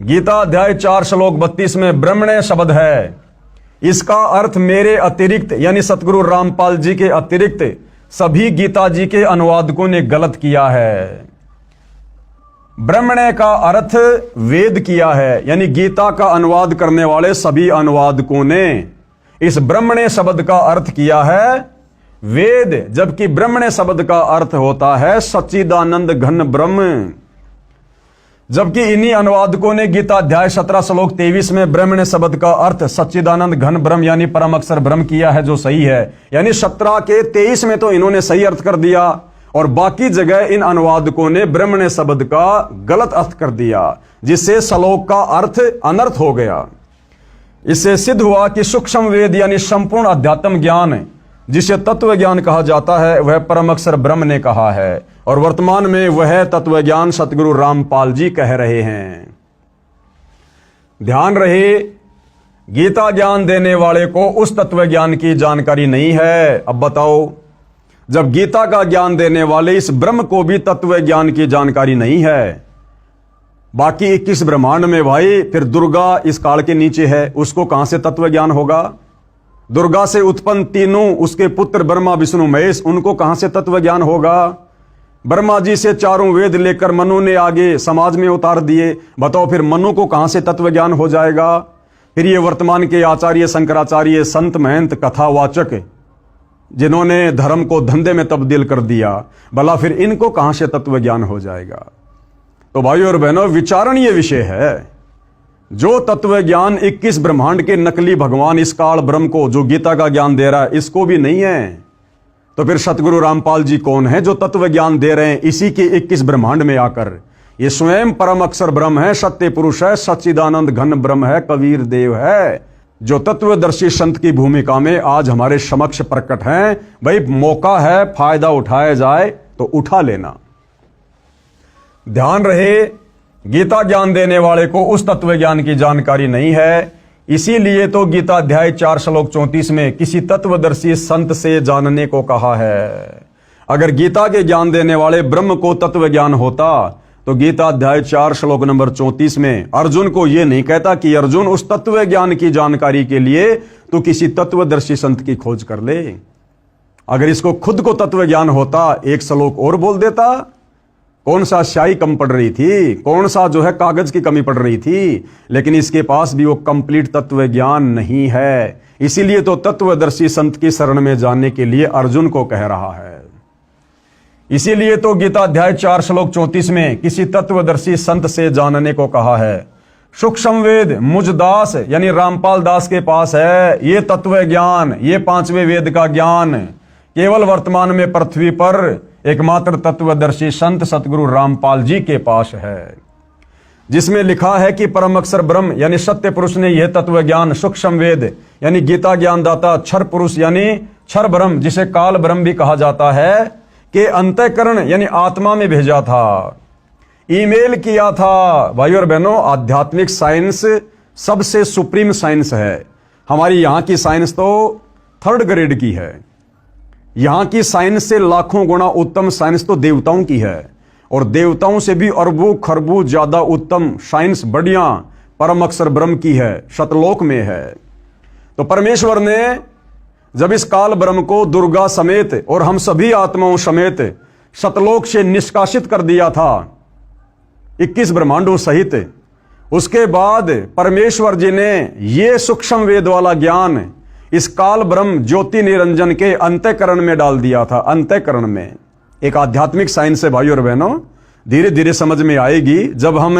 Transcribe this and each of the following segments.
गीता अध्याय 4 श्लोक 32 में ब्रह्मण्य शब्द है। इसका अर्थ मेरे अतिरिक्त यानी सतगुरु रामपाल जी के अतिरिक्त सभी गीता जी के अनुवादकों ने गलत किया है। ब्रह्मण्य का अर्थ वेद किया है, यानी गीता का अनुवाद करने वाले सभी अनुवादकों ने इस ब्रह्मण्य शब्द का अर्थ किया है वेद, जबकि ब्रह्मण्य शब्द का अर्थ होता है सच्चिदानंद घन ब्रह्म। जबकि इन्हीं अनुवादकों ने गीता अध्याय 17 श्लोक 23 में ब्रह्मण्य शब्द का अर्थ सच्चिदानंद घन ब्रह्म यानी परम अक्षर ब्रह्म किया है, जो सही है। यानी 17 के 23 में तो इन्होंने सही अर्थ कर दिया और बाकी जगह इन अनुवादकों ने ब्रह्मण्य शब्द का गलत अर्थ कर दिया, जिससे श्लोक का अर्थ अनर्थ हो गया। इससे सिद्ध हुआ कि सूक्ष्म वेद यानी संपूर्ण अध्यात्म ज्ञान जिसे तत्व ज्ञान कहा जाता है वह परम अक्षर ब्रह्म ने कहा है, और वर्तमान में वह तत्व ज्ञान सतगुरु रामपाल जी कह रहे हैं। ध्यान रहे, गीता ज्ञान देने वाले को उस तत्व ज्ञान की जानकारी नहीं है। अब बताओ, जब गीता का ज्ञान देने वाले इस ब्रह्म को भी तत्व ज्ञान की जानकारी नहीं है, बाकी 21 ब्रह्मांड में भाई फिर दुर्गा इस काल के नीचे है, उसको कहां से तत्व ज्ञान होगा? दुर्गा से उत्पन्न तीनों उसके पुत्र ब्रह्मा विष्णु महेश, उनको कहां से तत्व ज्ञान होगा? ब्रह्मा जी से चारों वेद लेकर मनु ने आगे समाज में उतार दिए, बताओ फिर मनु को कहां से तत्व ज्ञान हो जाएगा? फिर ये वर्तमान के आचार्य शंकराचार्य संत महंत कथावाचक जिन्होंने धर्म को धंधे में तब्दील कर दिया, भला फिर इनको कहां से तत्व ज्ञान हो जाएगा? तो भाइयों और बहनों, विचारणीय विषय है। जो तत्व ज्ञान 21 ब्रह्मांड के नकली भगवान इस काल ब्रह्म को जो गीता का ज्ञान दे रहा है, इसको भी नहीं है, तो फिर सतगुरु रामपाल जी कौन है जो तत्व ज्ञान दे रहे हैं इसी के 21 ब्रह्मांड में आकर? ये स्वयं परम अक्षर ब्रह्म है, सत्य पुरुष है, सच्चिदानंद घन ब्रह्म है, कबीर देव है, जो तत्वदर्शी संत की भूमिका में आज हमारे समक्ष प्रकट हैं। भाई मौका है, फायदा उठाया जाए तो उठा लेना। ध्यान रहे, गीता ज्ञान देने वाले को उस तत्व ज्ञान की जानकारी नहीं है, इसीलिए तो गीता अध्याय 4 श्लोक 34 में किसी तत्वदर्शी संत से जानने को कहा है। अगर गीता के ज्ञान देने वाले ब्रह्म को तत्व ज्ञान होता तो गीता अध्याय 4 श्लोक नंबर 34 में अर्जुन को यह नहीं कहता कि अर्जुन उस तत्व ज्ञान की जानकारी के लिए तो किसी तत्वदर्शी संत की खोज कर ले। अगर इसको खुद को तत्व ज्ञान होता एक श्लोक और बोल देता। कौन सा स्याही कम पड़ रही थी, कौन सा जो है कागज की कमी पड़ रही थी, लेकिन इसके पास भी वो कंप्लीट तत्व ज्ञान नहीं है। इसीलिए तो तत्वदर्शी संत की शरण में जाने के लिए अर्जुन को कह रहा है। इसीलिए तो गीता अध्याय 4 श्लोक 34 में किसी तत्वदर्शी संत से जानने को कहा है। सूक्ष्म वेद मुझ दास यानी रामपाल दास के पास है। ये तत्व ज्ञान, ये 5वें वेद का ज्ञान केवल वर्तमान में पृथ्वी पर एकमात्र तत्वदर्शी संत सतगुरु रामपाल जी के पास है, जिसमें लिखा है कि परम अक्षर ब्रह्म यानी सत्य पुरुष ने यह तत्व ज्ञान सूक्ष्म वेद यानी गीता ज्ञान दाता क्षर पुरुष यानी क्षर ब्रह्म जिसे काल ब्रह्म भी कहा जाता है के अंतःकरण यानी आत्मा में भेजा था, ईमेल किया था। भाइयों और बहनों, आध्यात्मिक साइंस सबसे सुप्रीम साइंस है। हमारी यहां की साइंस तो 3rd ग्रेड की है। यहां की साइंस से लाखों गुना उत्तम साइंस तो देवताओं की है, और देवताओं से भी अरबों खरबों ज्यादा उत्तम साइंस बढ़िया परम अक्षर ब्रह्म की है, सतलोक में है। तो परमेश्वर ने जब इस काल ब्रह्म को दुर्गा समेत और हम सभी आत्माओं समेत सतलोक से निष्कासित कर दिया था 21 ब्रह्मांडों सहित, उसके बाद परमेश्वर जी ने यह सूक्ष्म वेद वाला ज्ञान इस काल ब्रह्म ज्योति निरंजन के अंतःकरण में डाल दिया था। अंतःकरण में एक आध्यात्मिक साइंस है भाइयों और बहनों, धीरे धीरे समझ में आएगी जब हम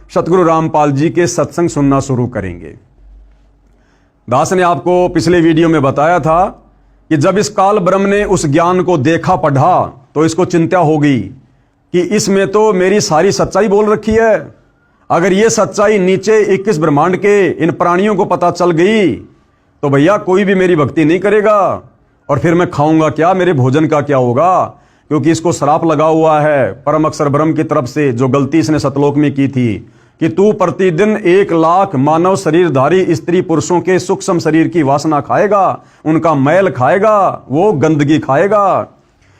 सतगुरु रामपाल जी के सत्संग सुनना शुरू करेंगे। दास ने आपको पिछले वीडियो में बताया था कि जब इस काल ब्रह्म ने उस ज्ञान को देखा पढ़ा तो इसको चिंता हो गई कि इसमें तो मेरी सारी सच्चाई बोल रखी है। अगर ये सच्चाई नीचे 21 ब्रह्मांड के इन प्राणियों को पता चल गई तो भैया कोई भी मेरी भक्ति नहीं करेगा, और फिर मैं खाऊंगा क्या, मेरे भोजन का क्या होगा? क्योंकि इसको श्राप लगा हुआ है परम अक्षर ब्रह्म की तरफ से, जो गलती इसने सतलोक में की थी कि तू प्रतिदिन 1 लाख मानव शरीरधारी स्त्री पुरुषों के सूक्ष्म शरीर की वासना खाएगा, उनका मैल खाएगा, वो गंदगी खाएगा।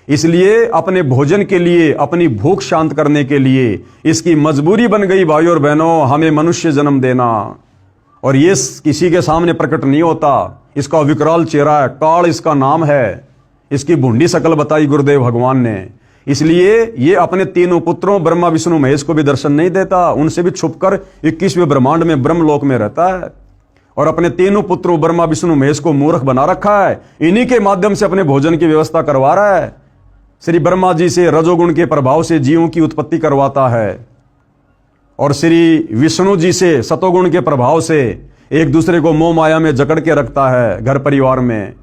इसलिए अपने भोजन के लिए, अपनी भूख शांत करने के लिए इसकी मजबूरी बन गई भाइयों और बहनों हमें मनुष्य जन्म देना। और ये किसी के सामने प्रकट नहीं होता, इसका विकराल चेहरा है, काल इसका नाम है, इसकी भूंडी शकल बताई गुरुदेव भगवान ने। इसलिए ये अपने तीनों पुत्रों ब्रह्मा विष्णु महेश को भी दर्शन नहीं देता, उनसे भी छुपकर 21वें ब्रह्मांड में ब्रह्मलोक में रहता है और अपने तीनों पुत्रों ब्रह्मा विष्णु महेश को मूर्ख बना रखा है। इन्हीं के माध्यम से अपने भोजन की व्यवस्था करवा रहा है। श्री ब्रह्मा जी से रजोगुण के प्रभाव से जीवों की उत्पत्ति करवाता है और श्री विष्णु जी से सतोगुण के प्रभाव से एक दूसरे को मोह माया में जकड़ के रखता है घर परिवार में,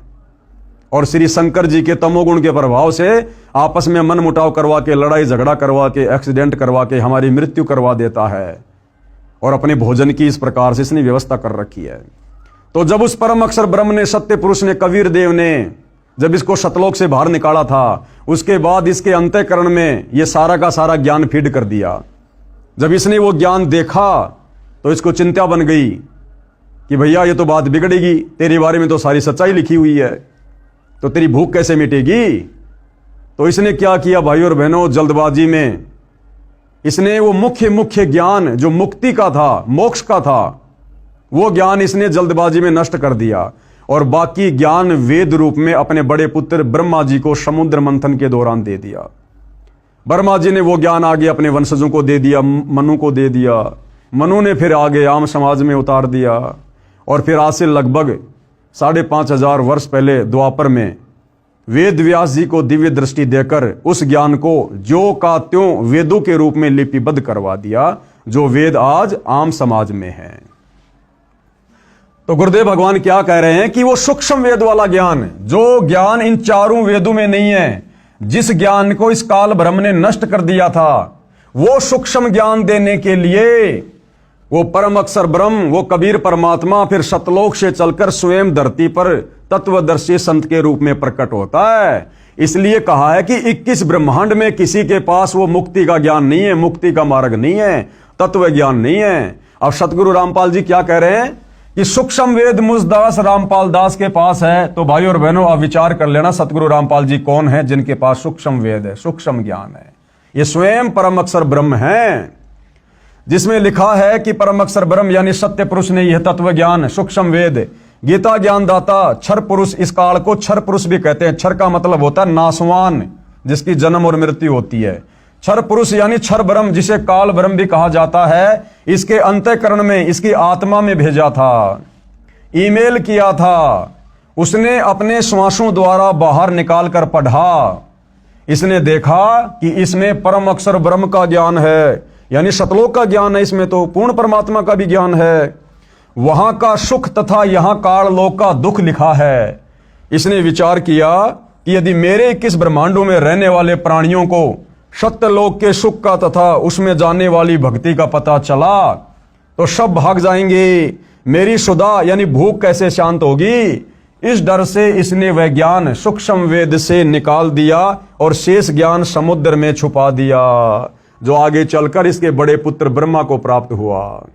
और श्री शंकर जी के तमोगुण के प्रभाव से आपस में मन मुटाव करवा के, लड़ाई झगड़ा करवा के, एक्सीडेंट करवा के हमारी मृत्यु करवा देता है। और अपने भोजन की इस प्रकार से इसने व्यवस्था कर रखी है। तो जब उस परम अक्षर ब्रह्म ने, सत्य पुरुष ने, कबीर देव ने जब इसको सतलोक से बाहर निकाला था, उसके बाद इसके अंतःकरण में ये सारा का सारा ज्ञान फीड कर दिया। जब इसने वो ज्ञान देखा तो इसको चिंता बन गई कि भैया ये तो बात बिगड़ेगी, तेरे बारे में तो सारी सच्चाई लिखी हुई है, तो तेरी भूख कैसे मिटेगी। तो इसने क्या किया भाइयों और बहनों, जल्दबाजी में इसने वो मुख्य ज्ञान जो मुक्ति का था, मोक्ष का था, वो ज्ञान इसने जल्दबाजी में नष्ट कर दिया और बाकी ज्ञान वेद रूप में अपने बड़े पुत्र ब्रह्मा जी को समुद्र मंथन के दौरान दे दिया। ब्रह्मा जी ने वो ज्ञान आगे अपने वंशजों को दे दिया, मनु को दे दिया, मनु ने फिर आगे आम समाज में उतार दिया और फिर आज से लगभग 5,500 वर्ष पहले द्वापर में वेद व्यास जी को दिव्य दृष्टि देकर उस ज्ञान को जो का त्यों वेदों के रूप में लिपिबद्ध करवा दिया, जो वेद आज आम समाज में है। तो गुरुदेव भगवान क्या कह रहे हैं कि वो सूक्ष्म वेद वाला ज्ञान, जो ज्ञान इन चारों वेदों में नहीं है, जिस ज्ञान को इस काल ब्रह्म ने नष्ट कर दिया था, वो सूक्ष्म ज्ञान देने के लिए वो परम अक्षर ब्रह्म, वो कबीर परमात्मा फिर सतलोक से चलकर स्वयं धरती पर तत्वदर्शी संत के रूप में प्रकट होता है। इसलिए कहा है कि 21 ब्रह्मांड में किसी के पास वो मुक्ति का ज्ञान नहीं है, मुक्ति का मार्ग नहीं है, तत्व ज्ञान नहीं है। अब सतगुरु रामपाल जी क्या कह रहे हैं कि सूक्ष्म वेद मुझदास रामपाल दास के पास है। तो भाइयों और बहनों आप विचार कर लेना, सतगुरु रामपाल जी कौन है जिनके पास सूक्ष्म वेद है, सूक्ष्म ज्ञान है। ये स्वयं परम अक्षर ब्रह्म है, जिसमें लिखा है कि परम अक्षर ब्रह्म यानी सत्य पुरुष ने यह तत्व ज्ञान, सूक्ष्म वेद, गीता ज्ञान दाता, क्षर पुरुष, इस काल को क्षर पुरुष भी कहते हैं। क्षर का मतलब होता है नासवान, जिसकी जन्म और मृत्यु होती है। क्षर पुरुष यानी क्षर ब्रह्म, जिसे काल ब्रह्म भी कहा जाता है, इसके अंतःकरण में, इसकी आत्मा में भेजा था, ईमेल किया था, उसने अपने श्वासों द्वारा बाहर निकाल कर पढ़ा। इसने देखा कि इसमें परम अक्षर ब्रह्म का ज्ञान है, यानी सतलोक का ज्ञान है, इसमें तो पूर्ण परमात्मा का भी ज्ञान है, वहां का सुख तथा यहां काल लोक का दुख लिखा है। इसने विचार किया कि यदि मेरे 21 ब्रह्मांडों में रहने वाले प्राणियों को सत्यलोक के सुख का तथा उसमें जाने वाली भक्ति का पता चला तो सब भाग जाएंगे, मेरी सुधा यानी भूख कैसे शांत होगी। इस डर से इसने वह ज्ञान सूक्ष्म वेद से निकाल दिया और शेष ज्ञान समुद्र में छुपा दिया, जो आगे चलकर इसके बड़े पुत्र ब्रह्मा को प्राप्त हुआ।